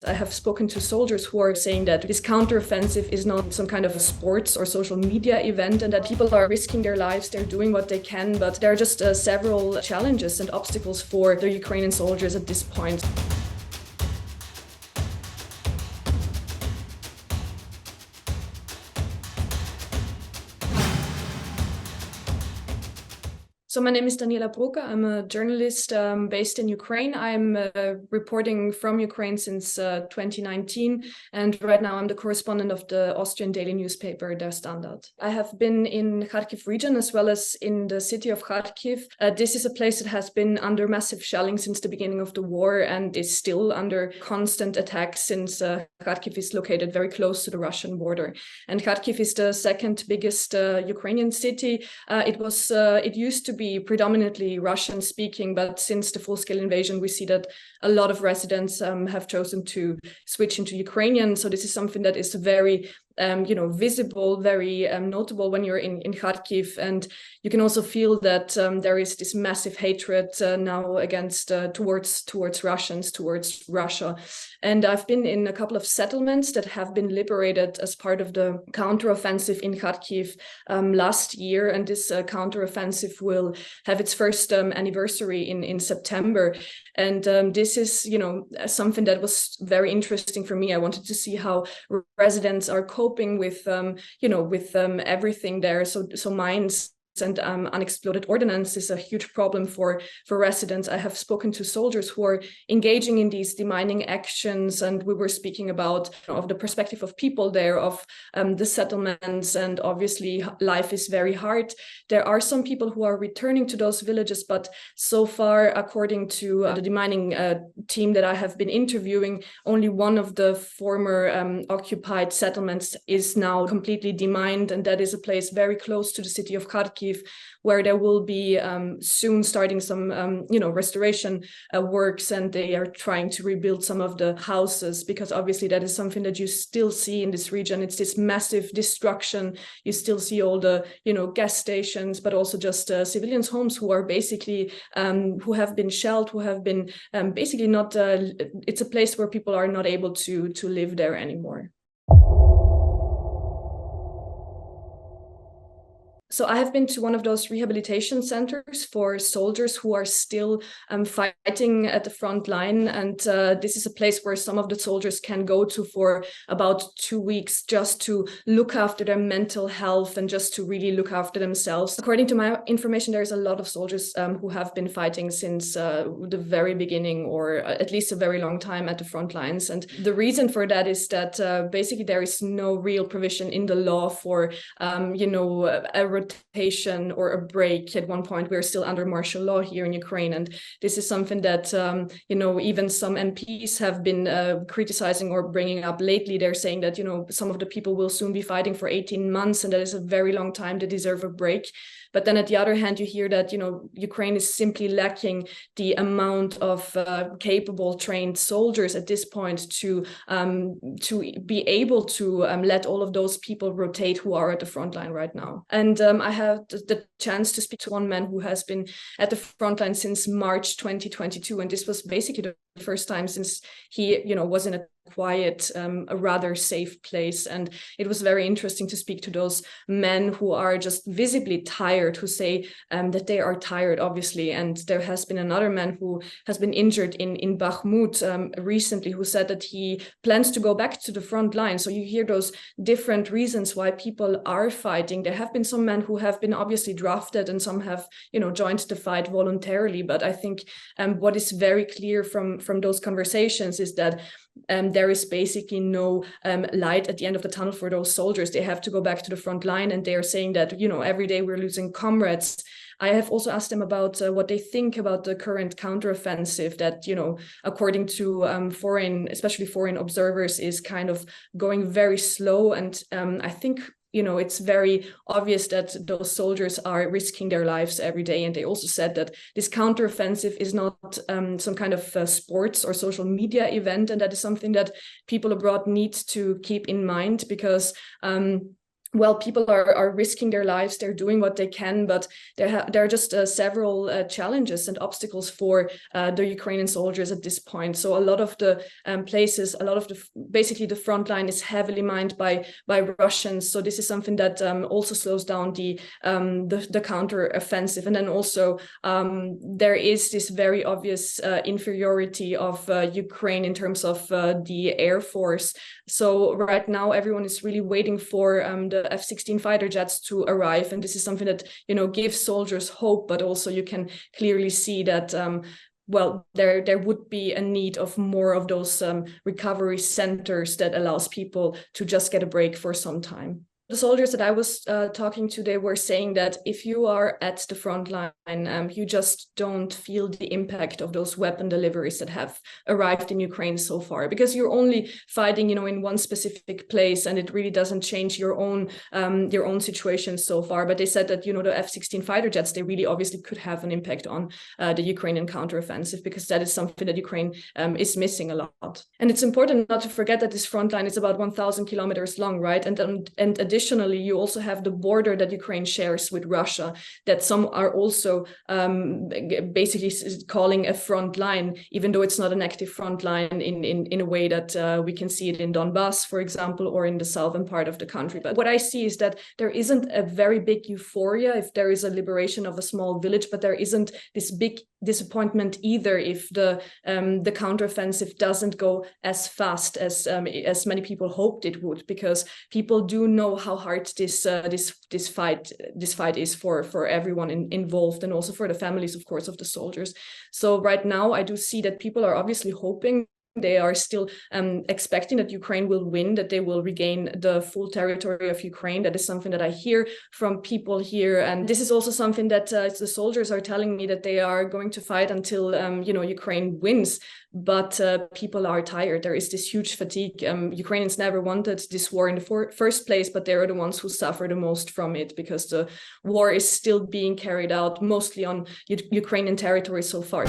I have spoken to soldiers who are saying that this counteroffensive is not some kind of a sports or social media event and that people are risking their lives, they're doing what they can, but there are just several challenges and obstacles for the Ukrainian soldiers at this point. So my name is Daniela Brucker. I'm a journalist based in Ukraine. I'm reporting from Ukraine since 2019. And right now I'm the correspondent of the Austrian daily newspaper, Der Standard. I have been in Kharkiv region as well as in the city of Kharkiv. This is a place that has been under massive shelling since the beginning of the war and is still under constant attack since Kharkiv is located very close to the Russian border. And Kharkiv is the second biggest Ukrainian city. It used to be predominantly Russian speaking, but since the full-scale invasion, we see that a lot of residents have chosen to switch into Ukrainian. So this is something that is very visible, very notable when you're in Kharkiv. And you can also feel that there is this massive hatred now against towards Russians, towards Russia. And I've been in a couple of settlements that have been liberated as part of the counteroffensive in Kharkiv last year. And this counteroffensive will have its first anniversary in September. And this is, something that was very interesting for me. I wanted to see how residents are coping with, everything there. So mines and unexploded ordnance is a huge problem for residents. I have spoken to soldiers who are engaging in these demining actions, and we were speaking about of the perspective of people there, of the settlements, and obviously life is very hard. There are some people who are returning to those villages, but so far, according to the demining team that I have been interviewing, only one of the former occupied settlements is now completely demined, and that is a place very close to the city of Kharkiv, where there will be soon starting some restoration works, and they are trying to rebuild some of the houses, because obviously that is something that you still see in this region. It's this massive destruction. You still see all the gas stations, but also just civilians' homes who are basically who have been shelled, who have been basically not. It's a place where people are not able to live there anymore. So I have been to one of those rehabilitation centers for soldiers who are still fighting at the front line. And this is a place where some of the soldiers can go to for about 2 weeks just to look after their mental health and just to really look after themselves. According to my information, there's a lot of soldiers who have been fighting since the very beginning, or at least a very long time at the front lines. And the reason for that is that basically there is no real provision in the law for, a rotation or a break. At one point, we're still under martial law here in Ukraine. And this is something that, even some MPs have been criticizing or bringing up lately. They're saying that, some of the people will soon be fighting for 18 months, and that is a very long time. They deserve a break. But then at the other hand, you hear that, Ukraine is simply lacking the amount of capable, trained soldiers at this point to be able to let all of those people rotate who are at the front line right now. And I had the chance to speak to one man who has been at the front line since March 2022. And this was basically the first time since he, was in a quiet, a rather safe place. And it was very interesting to speak to those men who are just visibly tired, who say that they are tired, obviously. And there has been another man who has been injured in Bakhmut recently, who said that he plans to go back to the front line. So you hear those different reasons why people are fighting. There have been some men who have been obviously drafted, and some have, joined the fight voluntarily. But I think what is very clear from those conversations is that there is basically no light at the end of the tunnel for those soldiers. They have to go back to the front line, and they are saying that, every day we're losing comrades. I have also asked them about what they think about the current counteroffensive that, according to especially foreign observers, is kind of going very slow. And I think it's very obvious that those soldiers are risking their lives every day. And they also said that this counteroffensive is not some kind of sports or social media event. And that is something that people abroad need to keep in mind, because well, people are risking their lives, they're doing what they can, but there are just several challenges and obstacles for the Ukrainian soldiers at this point. So a lot of the places, a lot of basically the front line is heavily mined by Russians. So this is something that also slows down the counter-offensive. And then also there is this very obvious inferiority of Ukraine in terms of the air force. So right now, everyone is really waiting for the F-16 fighter jets to arrive, and this is something that gives soldiers hope. But also, you can clearly see that well, there would be a need of more of those recovery centers that allows people to just get a break for some time. The soldiers that I was talking to, they were saying that if you are at the front line, you just don't feel the impact of those weapon deliveries that have arrived in Ukraine so far, because you're only fighting, in one specific place, and it really doesn't change your own situation so far. But they said that the F-16 fighter jets, they really obviously could have an impact on the Ukrainian counteroffensive, because that is something that Ukraine is missing a lot. And it's important not to forget that this front line is about 1,000 kilometers long, right? And additionally, you also have the border that Ukraine shares with Russia, that some are also basically calling a front line, even though it's not an active front line in a way that we can see it in Donbass, for example, or in the southern part of the country. But what I see is that there isn't a very big euphoria if there is a liberation of a small village, but there isn't this big disappointment either if the counteroffensive doesn't go as fast as many people hoped it would, because people do know how hard this fight is for everyone involved, and also for the families, of course, of the soldiers. So right now, I do see that people are obviously hoping. They are still expecting that Ukraine will win, that they will regain the full territory of Ukraine. That is something that I hear from people here. And this is also something that the soldiers are telling me, that they are going to fight until, Ukraine wins. But people are tired. There is this huge fatigue. Ukrainians never wanted this war in the first place, but they are the ones who suffer the most from it, because the war is still being carried out mostly on Ukrainian territory so far.